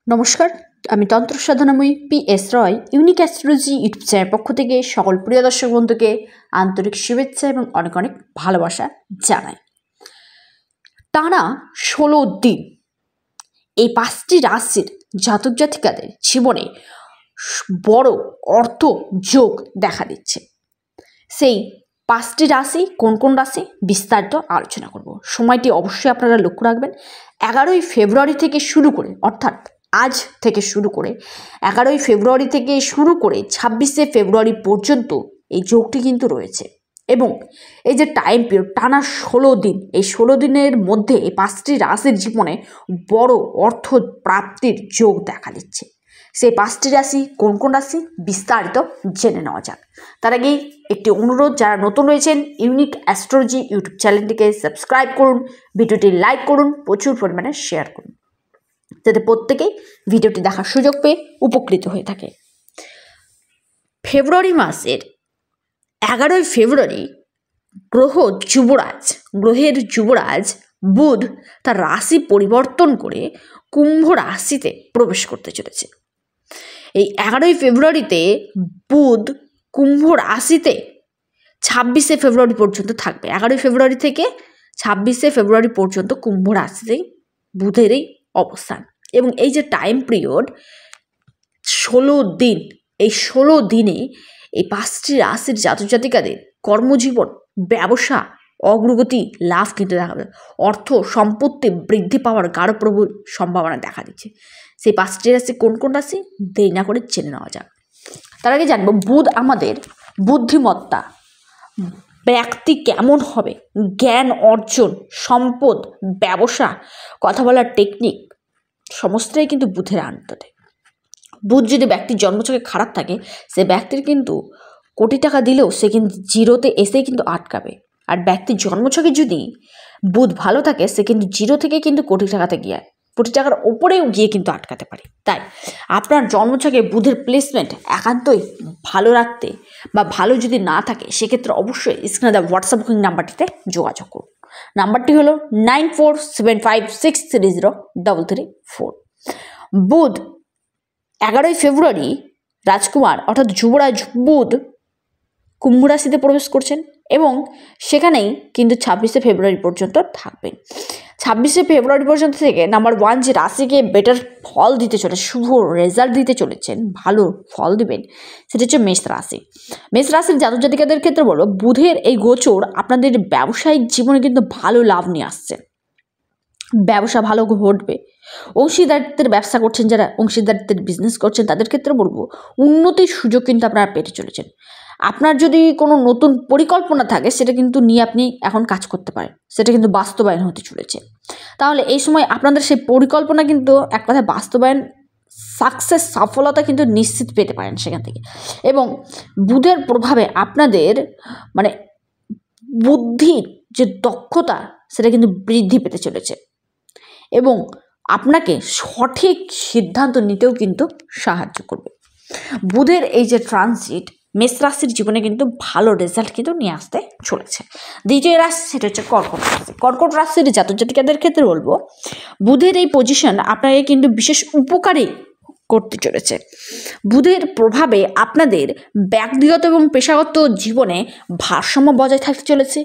নমস্কার, আমি তন্ত্র সাধনাময়ী PS রয় ইউনিক অ্যাস্ট্রোলজি ইউটিউব চ্যানেলের পক্ষ থেকে সকল প্রিয় দর্শক বন্ধুকে আন্তরিক শুভেচ্ছা এবং অনেক অনেক ভালোবাসা জানাই। টানা 16 দিন এই 5টি রাশির জাতক জাতিকাদের জীবনে বড় অর্থ যোগ দেখা দিচ্ছে। সেই 5টি রাশি কোন কোন রাশি বিস্তারিত আলোচনা করব। সময়টি অবশ্যই আপনারা লক্ষ্য রাখবেন। 11ই ফেব্রুয়ারি থেকে শুরু করে, অর্থাৎ আজ থেকে শুরু করে 11ই ফেব্রুয়ারি থেকে শুরু করে 26শে ফেব্রুয়ারি পর্যন্ত এই যোগটি কিন্তু রয়েছে। এবং এই যে টাইম পিরিয়ড টানা 16 দিন, এই 16 দিনের মধ্যে এই 5টি রাশির জীবনে বড় অর্থ প্রাপ্তির যোগ দেখা দিচ্ছে। সেই 5টি রাশি কোন কোন রাশি বিস্তারিত জেনে নেওয়া যাক। তার আগেই একটি অনুরোধ, যারা নতুন রয়েছেন ইউনিক অ্যাস্ট্রোলজি ইউটিউব চ্যানেলটিকে সাবস্ক্রাইব করুন, ভিডিওটি লাইক করুন, প্রচুর পরিমাণে শেয়ার করুন, যাতে প্রত্যেকেই ভিডিওটি দেখার সুযোগ পেয়ে উপকৃত হয়ে থাকে। ফেব্রুয়ারি মাসের 11ই ফেব্রুয়ারি গ্রহের যুবরাজ বুধ তার রাশি পরিবর্তন করে কুম্ভ রাশিতে প্রবেশ করতে চলেছে। এই 11ই ফেব্রুয়ারিতে বুধ কুম্ভ রাশিতে 26শে ফেব্রুয়ারি পর্যন্ত থাকবে। 11ই ফেব্রুয়ারি থেকে 26শে ফেব্রুয়ারি পর্যন্ত কুম্ভ রাশিতেই বুধের এই অবস্থান। এবং এই যে টাইম পিরিয়ড 16 দিন, এই 16 দিনে এই 5টি রাশির জাতক জাতিকাদের কর্মজীবন, ব্যবসা, অগ্রগতি, লাভ কিন্তু দেখা যাবে। অর্থ সম্পত্তি বৃদ্ধি পাওয়ার গাঢ় প্রবল সম্ভাবনা দেখা দিচ্ছে। সেই 5টি রাশি কোন কোন রাশি দেরি না করে জেনে নেওয়া যাক। তার আগে জানবো বুধ আমাদের বুদ্ধিমত্তা, ব্যক্তি কেমন হবে, জ্ঞান অর্জন, সম্পদ, ব্যবসা, কথা বলার টেকনিক সমস্তটাই কিন্তু বুধের আন্ডারে। বুধ যদি ব্যক্তির জন্মছকে খারাপ থাকে, সে ব্যক্তির কিন্তু কোটি টাকা দিলেও সে কিন্তু জিরোতে এসেই কিন্তু আটকাবে। আর ব্যক্তির জন্মছকে যদি বুধ ভালো থাকে, সে কিন্তু জিরো থেকে কিন্তু কোটি টাকার ওপরেও গিয়ে কিন্তু আটকাতে পারে। তাই আপনার জন্মছকে বুধের প্লেসমেন্ট একান্তই ভালো রাখতে বা ভালো যদি না থাকে, সেক্ষেত্রে অবশ্যই স্ক্রিনে দেওয়া হোয়াটসঅ্যাপ বুকিং নাম্বারটিতে যোগাযোগ করুন। নাম্বারটি হলো 9475630334। বুধ 11ই ফেব্রুয়ারি রাজকুমার অর্থাৎ যুবরাজ বুধ কুম্ভ রাশিতে প্রবেশ করছেন এবং সেখানেই কিন্তু 26শে ফেব্রুয়ারি পর্যন্ত থাকবেন। 26শে ফেব্রুয়ারি পর্যন্ত থেকে নাম্বার 1 যে রাশিকে বেটার ফল দিতে চলেছে, শুভ রেজাল্ট দিতে চলেছেন, ভালো ফল দিবেন, সেটা হচ্ছে মেষ রাশি। মেষ রাশির জাতক জাতিকাদের ক্ষেত্রে বলবো বুধের এই গোচর আপনাদের ব্যবসায়িক জীবনে কিন্তু ভালো লাভ নিয়ে আসছে। ব্যবসা ভালো ঘটবে। অংশীদারিত্বের ব্যবসা করছেন, যারা অংশীদারিত্বের বিজনেস করছেন, তাদের ক্ষেত্রে বলবো উন্নতির সুযোগ কিন্তু আপনারা পেতে চলেছেন। আপনার যদি কোনো নতুন পরিকল্পনা থাকে, সেটা কিন্তু নিয়ে আপনি এখন কাজ করতে পারেন, সেটা কিন্তু বাস্তবায়ন হতে চলেছে। তাহলে এই সময় আপনাদের সেই পরিকল্পনা কিন্তু এক কথায় বাস্তবায়ন, সফলতা কিন্তু নিশ্চিত পেতে পারেন সেখান থেকে। এবং বুধের প্রভাবে আপনাদের বুদ্ধির যে দক্ষতা, সেটা কিন্তু বৃদ্ধি পেতে চলেছে এবং আপনাকে সঠিক সিদ্ধান্ত নিতেও কিন্তু সাহায্য করবে। বুধের এই যে ট্রানজিট মেষ রাশির জীবনে কিন্তু ভালো রেজাল্ট কিন্তু নিয়ে আসতে চলেছে। দ্বিতীয় রাশি সেটা হচ্ছে কর্কট রাশি। কর্কট রাশির জাতক জাতিকাদের ক্ষেত্রে বলবো বুধের এই পজিশন আপনাকে কিন্তু বিশেষ উপকারী করতে চলেছে। বুধের প্রভাবে আপনাদের ব্যক্তিগত এবং পেশাগত জীবনে ভারসাম্য বজায় থাকতে চলেছে।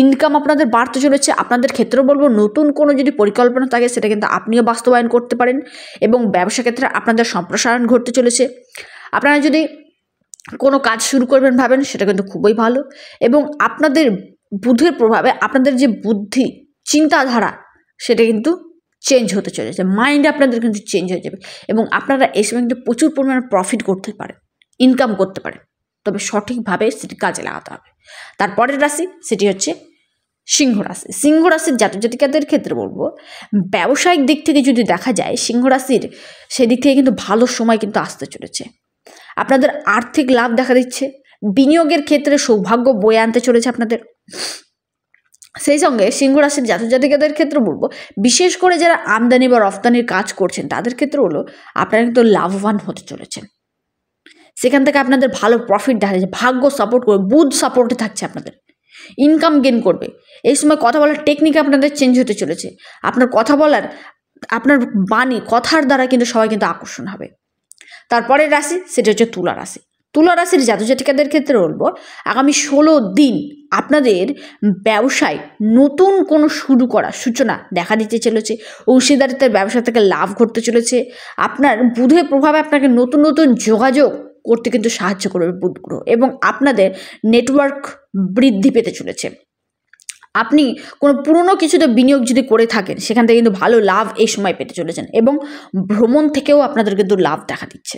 ইনকাম আপনাদের বাড়তে চলেছে। আপনাদের ক্ষেত্রে বলবো নতুন কোনো যদি পরিকল্পনা থাকে, সেটা কিন্তু আপনিও বাস্তবায়ন করতে পারেন এবং ব্যবসা ক্ষেত্রে আপনাদের সম্প্রসারণ ঘটতে চলেছে। আপনারা যদি কোনো কাজ শুরু করবেন ভাবেন, সেটা কিন্তু খুবই ভালো। এবং আপনাদের বুধের প্রভাবে আপনাদের যে বুদ্ধি, চিন্তাধারা, সেটা কিন্তু চেঞ্জ হতে চলেছে। মাইন্ড আপনাদের কিন্তু চেঞ্জ হয়ে যাবে এবং আপনারা এই সময় কিন্তু প্রচুর পরিমাণে প্রফিট করতে পারেন, ইনকাম করতে পারেন, তবে সঠিকভাবে সেটি কাজে লাগাতে হবে। তারপরের রাশি সেটি হচ্ছে সিংহ রাশি। সিংহ রাশির জাতক জাতিকাদের ক্ষেত্রে বলবো ব্যবসায়িক দিক থেকে যদি দেখা যায়, সিংহ রাশির সেদিক থেকে কিন্তু ভালো সময় কিন্তু আসতে চলেছে। আপনাদের আর্থিক লাভ দেখা দিচ্ছে। বিনিয়োগের ক্ষেত্রে সৌভাগ্য বয়ে আনতে চলেছে আপনাদের। সেই সঙ্গে সিংহ রাশির জাতক জাতিকাদের ক্ষেত্রে বলবো বিশেষ করে যারা আমদানি বা রফতানির কাজ করছেন, তাদের ক্ষেত্রে হলো আপনারা কিন্তু লাভবান হতে চলেছেন। সেখান থেকে আপনাদের ভালো প্রফিট দেখা যাচ্ছে। ভাগ্য সাপোর্ট করবে, বুধ সাপোর্টে থাকছে, আপনাদের ইনকাম গেন করবে। এই সময় কথা বলার টেকনিক আপনাদের চেঞ্জ হতে চলেছে। আপনার কথা বলার আপনার বাণী কথার দ্বারা কিন্তু সবাই কিন্তু আকর্ষণ হবে। তারপরের রাশি সেটা হচ্ছে তুলা রাশি। তুলা রাশির জাতক জাতিকাদের ক্ষেত্রে বলবো আগামী 16 দিন আপনাদের ব্যবসায় নতুন কোনো শুরু করার সূচনা দেখা দিতে চলেছে। অংশীদারিত্বের ব্যবসা থেকে লাভ ঘটতে চলেছে। আপনার বুধের প্রভাবে আপনাকে নতুন নতুন যোগাযোগ করতে কিন্তু সাহায্য করবে বুধ গ্রহ, এবং আপনাদের নেটওয়ার্ক বৃদ্ধি পেতে চলেছে। আপনি কোনো পুরনো কিছুতে বিনিয়োগ যদি করে থাকেন সেখান থেকে কিন্তু ভালো লাভ এই সময় পেতে চলেছেন, এবং ভ্রমণ থেকেও আপনাদের কিন্তু লাভ দেখা দিচ্ছে।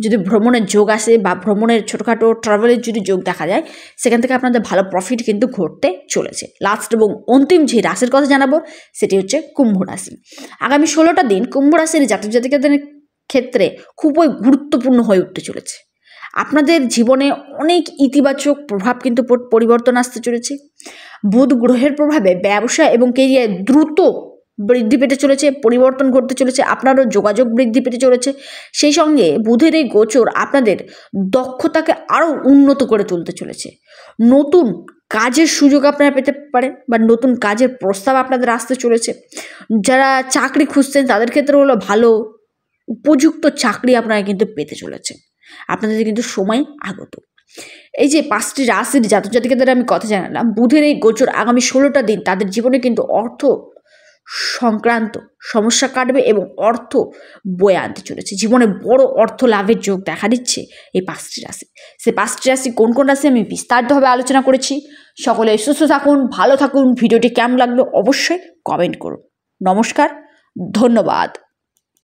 যদি ভ্রমণের যোগ আসে বা ভ্রমণের ছোটোখাটো ট্রাভেলের যদি যোগ দেখা যায় সেখান থেকে আপনাদের ভালো প্রফিট কিন্তু ঘটতে চলেছে। লাস্ট এবং অন্তিম যে রাশির কথা জানাবো সেটি হচ্ছে কুম্ভ রাশি। আগামী 16টা দিন কুম্ভ রাশির জাতক জাতিকাদের ক্ষেত্রে খুবই গুরুত্বপূর্ণ হয়ে উঠতে চলেছে। আপনাদের জীবনে অনেক ইতিবাচক প্রভাব কিন্তু পরিবর্তন আসতে চলেছে। বুধ গ্রহের প্রভাবে ব্যবসা এবং কেরিয়ার দ্রুত বৃদ্ধি পেতে চলেছে, পরিবর্তন ঘটতে চলেছে, আপনারও যোগাযোগ বৃদ্ধি পেতে চলেছে। সেই সঙ্গে বুধের এই গোচর আপনাদের দক্ষতাকে আরও উন্নত করে তুলতে চলেছে। নতুন কাজের সুযোগ আপনারা পেতে পারেন বা নতুন কাজের প্রস্তাব আপনাদের আসতে চলেছে। যারা চাকরি খুঁজছেন তাদের ক্ষেত্রে হলো ভালো উপযুক্ত চাকরি আপনারা কিন্তু পেতে চলেছেন। আপনাদের কিন্তু সময় আগত। এই যে 5টি রাশির জাতক জাতিকাদের আমি কথা জানালাম, বুধের এই গোচর আগামী 16টা দিন তাদের জীবনে কিন্তু অর্থ সংক্রান্ত সমস্যা কাটবে এবং অর্থ বয়ে আনতে চলেছে। জীবনে বড় অর্থ লাভের যোগ দেখা দিচ্ছে এই 5টি রাশি। সেই 5টি রাশি কোন কোন রাশি আমি বিস্তারিতভাবে আলোচনা করেছি। সকলে সুস্থ থাকুন, ভালো থাকুন। ভিডিওটি কেমন লাগলো অবশ্যই কমেন্ট করুন। নমস্কার, ধন্যবাদ।